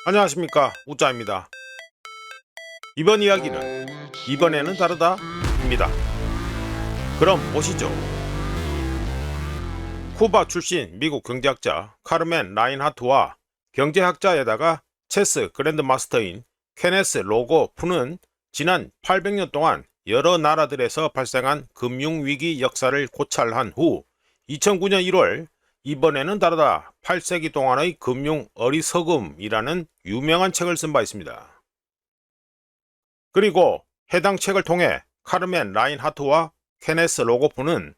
안녕하십니까, 우짜입니다. 이번 이야기는 이번에는 다르다 입니다. 그럼 보시죠. 쿠바 출신 미국 경제학자 카르멘 라인하트와 경제학자에다가 체스 그랜드마스터인 케네스 로고프는 지난 800년 동안 여러 나라들에서 발생한 금융위기 역사를 고찰한 후 2009년 1월 이번에는 다르다 8세기 동안의 금융 어리석음이라는 유명한 책을 쓴 바 있습니다. 그리고 해당 책을 통해 카르멘 라인하트와 케네스 로고프는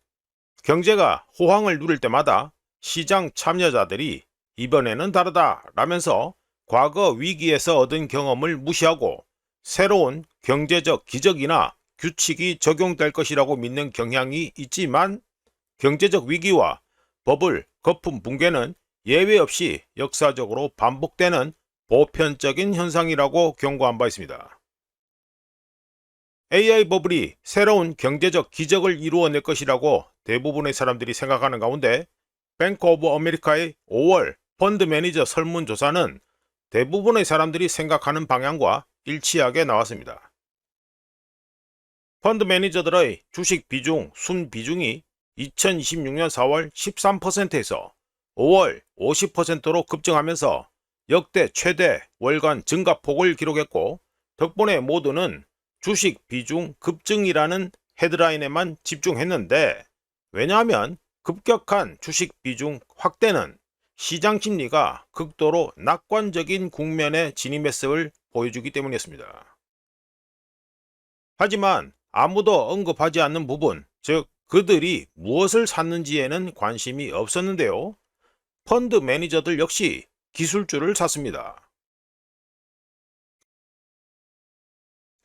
경제가 호황을 누릴 때마다 시장 참여자들이 이번에는 다르다 라면서 과거 위기에서 얻은 경험을 무시하고 새로운 경제적 기적이나 규칙이 적용될 것이라고 믿는 경향이 있지만 경제적 위기와 버블, 거품 붕괴는 예외 없이 역사적으로 반복되는 보편적인 현상이라고 경고한 바 있습니다. AI 버블이 새로운 경제적 기적을 이루어낼 것이라고 대부분의 사람들이 생각하는 가운데 뱅크 오브 아메리카의 5월 펀드 매니저 설문조사는 대부분의 사람들이 생각하는 방향과 일치하게 나왔습니다. 펀드 매니저들의 주식 비중, 순비중이 2026년 4월 13%에서 5월 50%로 급증하면서 역대 최대 월간 증가폭을 기록했고, 덕분에 모두는 주식 비중 급증이라는 헤드라인에만 집중했는데, 왜냐하면 급격한 주식 비중 확대는 시장 심리가 극도로 낙관적인 국면에 진입했음을 보여주기 때문이었습니다. 하지만 아무도 언급하지 않는 부분, 즉 그들이 무엇을 샀는지에는 관심이 없었는데요. 펀드 매니저들 역시 기술주를 샀습니다.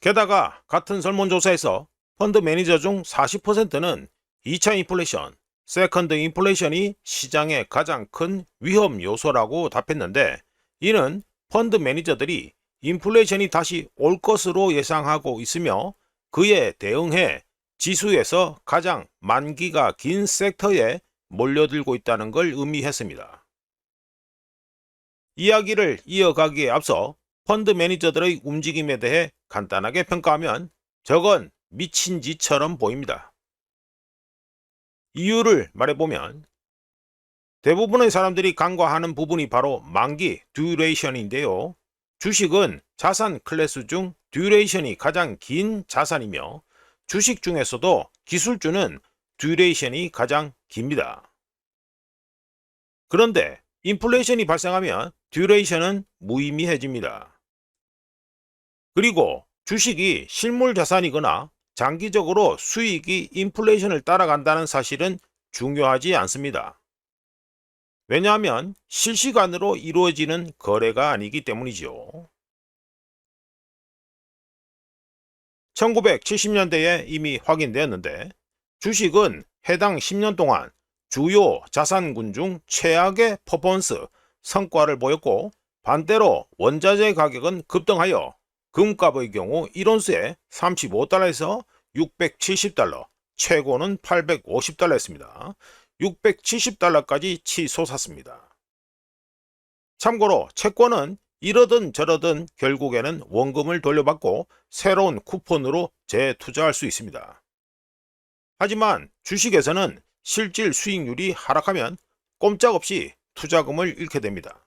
게다가 같은 설문조사에서 펀드 매니저 중 40%는 2차 인플레이션, 세컨드 인플레이션이 시장의 가장 큰 위험 요소라고 답했는데, 이는 펀드 매니저들이 인플레이션이 다시 올 것으로 예상하고 있으며 그에 대응해 지수에서 가장 만기가 긴 섹터에 몰려들고 있다는 걸 의미했습니다. 이야기를 이어가기에 앞서 펀드 매니저들의 움직임에 대해 간단하게 평가하면 저건 미친 짓처럼 보입니다. 이유를 말해보면 대부분의 사람들이 간과하는 부분이 바로 만기 듀레이션인데요. 주식은 자산 클래스 중 듀레이션이 가장 긴 자산이며 주식 중에서도 기술주는 듀레이션이 가장 깁니다. 그런데 인플레이션이 발생하면 듀레이션은 무의미해집니다. 그리고 주식이 실물 자산이거나 장기적으로 수익이 인플레이션을 따라간다는 사실은 중요하지 않습니다. 왜냐하면 실시간으로 이루어지는 거래가 아니기 때문이죠. 1970년대에 이미 확인되었는데 주식은 해당 10년 동안 주요 자산군 중 최악의 퍼포먼스 성과를 보였고, 반대로 원자재 가격은 급등하여 금값의 경우 1온스에 35달러에서 670달러, 최고는 850달러였습니다. 670달러까지 치솟았습니다. 참고로 채권은 이러든 저러든 결국에는 원금을 돌려받고 새로운 쿠폰으로 재투자할 수 있습니다. 하지만 주식에서는 실질 수익률이 하락하면 꼼짝없이 투자금을 잃게 됩니다.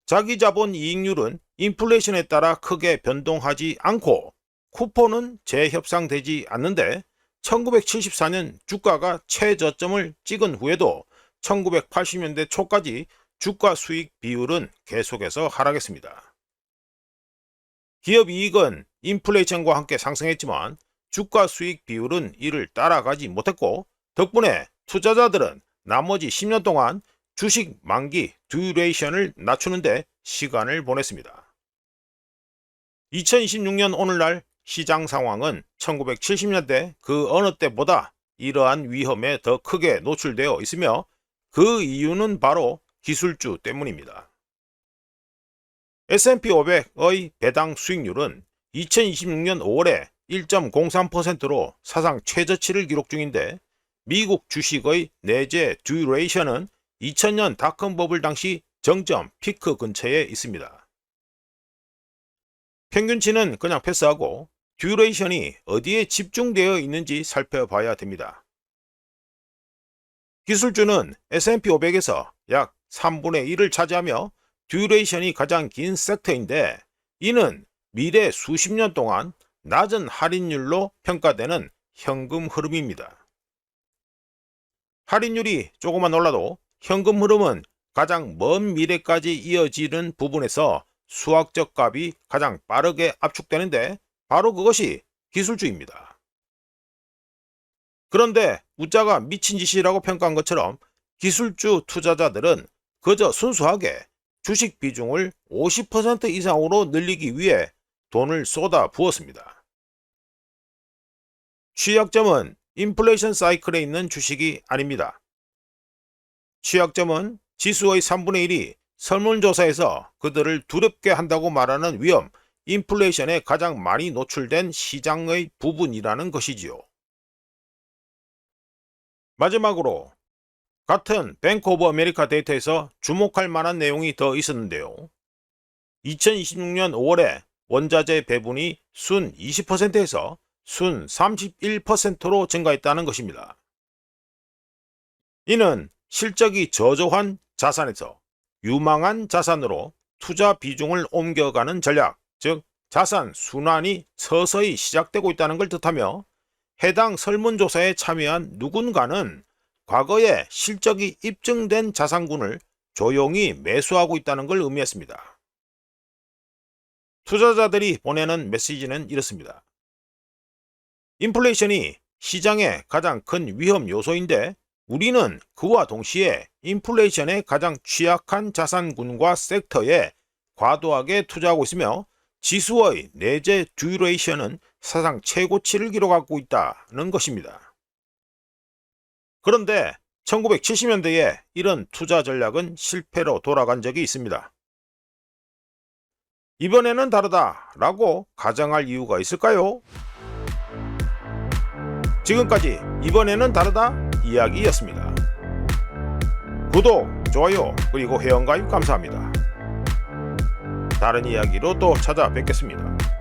자기자본 이익률은 인플레이션에 따라 크게 변동하지 않고 쿠폰은 재협상되지 않는데 1974년 주가가 최저점을 찍은 후에도 1980년대 초까지 주가 수익 비율은 계속해서 하락했습니다. 기업 이익은 인플레이션과 함께 상승했지만 주가 수익 비율은 이를 따라가지 못했고, 덕분에 투자자들은 나머지 10년 동안 주식 만기 듀레이션을 낮추는데 시간을 보냈습니다. 2026년 오늘날 시장 상황은 1970년대 그 어느 때보다 이러한 위험에 더 크게 노출되어 있으며 그 이유는 바로 기술주 때문입니다. S&P 500의 배당 수익률은 2026년 5월에 1.03%로 사상 최저치를 기록 중인데, 미국 주식의 내재 듀레이션은 2000년 닷컴 버블 당시 정점 피크 근처에 있습니다. 평균치는 그냥 패스하고 듀레이션이 어디에 집중되어 있는지 살펴봐야 됩니다. 기술주는 S&P 500에서 약 3분의 1을 차지하며 듀레이션이 가장 긴 섹터인데, 이는 미래 수십 년 동안 낮은 할인율로 평가되는 현금 흐름입니다. 할인율이 조금만 올라도 현금 흐름은 가장 먼 미래까지 이어지는 부분에서 수학적 값이 가장 빠르게 압축되는데, 바로 그것이 기술주입니다. 그런데 우짜가 미친 짓이라고 평가한 것처럼 기술주 투자자들은 그저 순수하게 주식 비중을 50% 이상으로 늘리기 위해 돈을 쏟아 부었습니다. 취약점은 인플레이션 사이클에 있는 주식이 아닙니다. 취약점은 지수의 3분의 1이 설문조사에서 그들을 두렵게 한다고 말하는 위험, 인플레이션에 가장 많이 노출된 시장의 부분이라는 것이지요. 마지막으로 같은 뱅크 오브 아메리카 데이터에서 주목할 만한 내용이 더 있었는데요. 2026년 5월에 원자재 배분이 순 20%에서 순 31%로 증가했다는 것입니다. 이는 실적이 저조한 자산에서 유망한 자산으로 투자 비중을 옮겨가는 전략, 즉 자산 순환이 서서히 시작되고 있다는 걸 뜻하며, 해당 설문조사에 참여한 누군가는 과거에 실적이 입증된 자산군을 조용히 매수하고 있다는 걸 의미했습니다. 투자자들이 보내는 메시지는 이렇습니다. 인플레이션이 시장의 가장 큰 위험 요소인데, 우리는 그와 동시에 인플레이션에 가장 취약한 자산군과 섹터에 과도하게 투자하고 있으며, 지수의 내재 듀레이션은 사상 최고치를 기록하고 있다는 것입니다. 그런데 1970년대에 이런 투자 전략은 실패로 돌아간 적이 있습니다. 이번에는 다르다라고 가정할 이유가 있을까요? 지금까지 이번에는 다르다 이야기였습니다. 구독, 좋아요, 그리고 회원가입 감사합니다. 다른 이야기로 또 찾아뵙겠습니다.